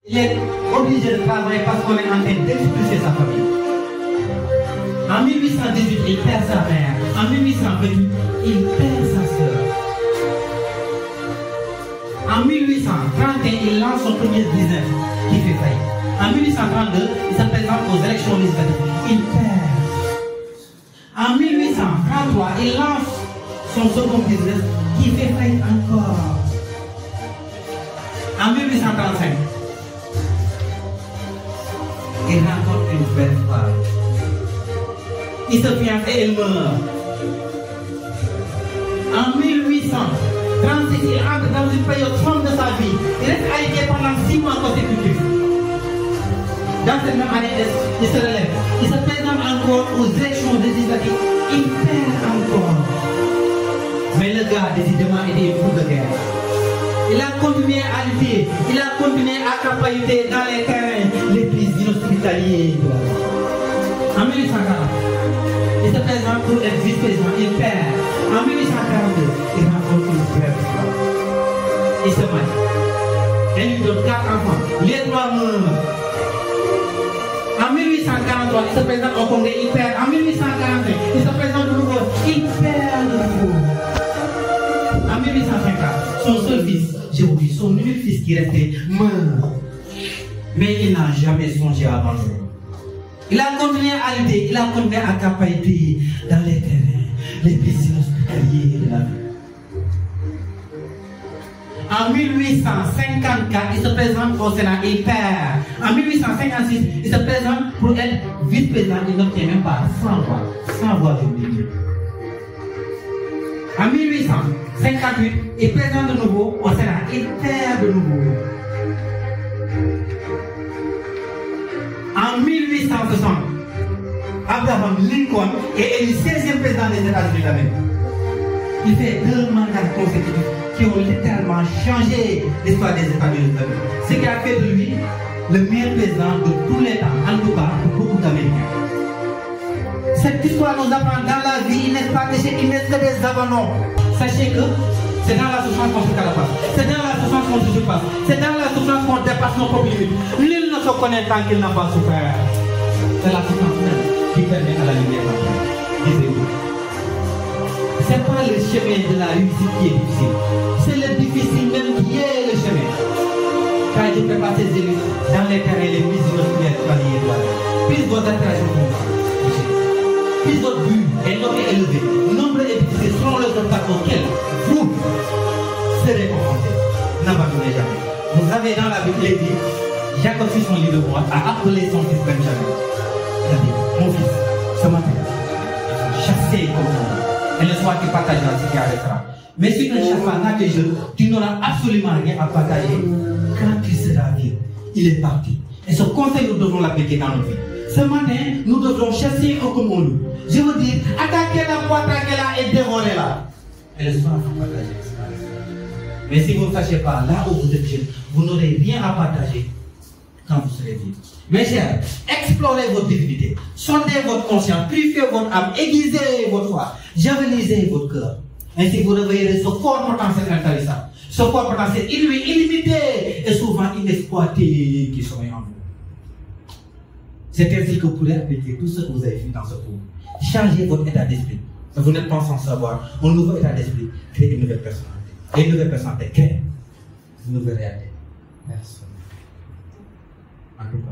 Il est obligé de travailler parce qu'on est en train d'expulser sa famille. En 1818, il perd sa mère. En 1828, il perd sa sœur. En 1831, il lance son premier business qui fait faillite. En 1832, il se présente aux élections législatives. Il perd. En 1833, il lance son second business qui fait faillite encore. En 1835, il rencontre une belle femme. Il se fiance et elle meurt. En 1836, il entre dans une période sombre de sa vie. Il reste arrêté pendant 6 mois consécutifs. Dans cette même année, il se relève. Il se présente encore aux élections législatives. Il perd encore. Mais le gars, décidément, était une fou de guerre. Il a continué à lutter. Il a continué à capahuter dans les terrains les plus inhospitaliers. En 1840, il se présente pour être vice-président. Il perd. En 1842, il rencontre une belle femme. Il se marie. Elle lui donne 4 enfants. Les 3 meurent. En 1843, il se présente au Congrès. Il perd. En 1845, il se présente de nouveau. Il perd de nouveau. En 1850, son seul fils, j'ai oublié, son unique fils qui restait, meurt. Mais il n'a jamais songé à abandonner. Il a continué à lutter, il a continué à capahuter dans les terrains, les plus inhospitaliers de la vie. En 1854, il se présente au Sénat, il perd. En 1856, il se présente pour être vice-président, il n'obtient même pas 100 voix. 100 voix, je vous dis. En 1858, il présente de nouveau au Sénat, il perd de nouveau. En 1860, Abraham Lincoln est élu 16e président des États-Unis d'Amérique. Il fait 2 mandats consécutifs qui ont littéralement changé l'histoire des États-Unis d'Amérique. Ce qui a fait de lui le meilleur président de tous les temps, en tout cas pour beaucoup d'Américains. Cette histoire nous apprend dans la vie, il n'est pas péché, il n'est que des abandons. Sachez que c'est dans la souffrance qu'on se carapace. C'est dans la souffrance qu'on se surpasse. C'est dans la souffrance qu'on dépasse nos propres limites. Nul ne se connaît tant qu'il n'a pas souffert. C'est la souffrance même qui permet à la lumière d'entrer. Disez-vous. Ce n'est pas le chemin de la réussite qui est difficile. C'est le difficile même qui est le chemin. Quand je prépare ces élus dans les terrains les plus inhospitaliers, puis votre attraction pour moi. Puis votre but est noté élevé. Nombre et difficile selon les obstacles auxquels vous serez confrontés. N'abandonnez jamais. Vous avez dans la Bible dit, Jacob fils son lit de bois a appelé son fils Benjamin. Il a dit, mon fils, ce matin, chassez comme ça. Et le soir tu partageras ce qui arrêtera. Mais si tu ne chasses pas tes jeux, tu n'auras absolument rien à partager. Quand tu seras vieux, il est parti. Et ce conseil, nous devons l'appliquer dans nos vies. Ce matin, nous devrons chasser un comme on loue. Je veux dire, attaquez-la, attaquez-la et dévorez-la. Et le soir, vous partagez. Mais si vous ne sachez pas, là où vous êtes jeune, vous n'aurez rien à partager quand vous serez vieux. Mes chers, explorez votre divinité, sondez votre conscience, purifiez votre âme, aiguisez votre foi, javelisez votre cœur. Ainsi vous réveillerez ce fort potentiel intarissable, ce fort potentiel illimité et souvent inexploité qui sommeille en vous. C'est ainsi que vous pourrez appliquer tout ce que vous avez vu dans ce cours. Changez votre état d'esprit. Vous n'êtes pas sans savoir, un nouveau état d'esprit crée une nouvelle personnalité. Et une nouvelle personnalité crée une nouvelle réalité. Personne. En tout cas,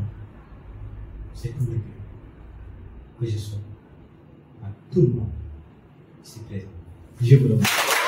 c'est pour le que je sois à tout le monde ici présent. Je vous remercie.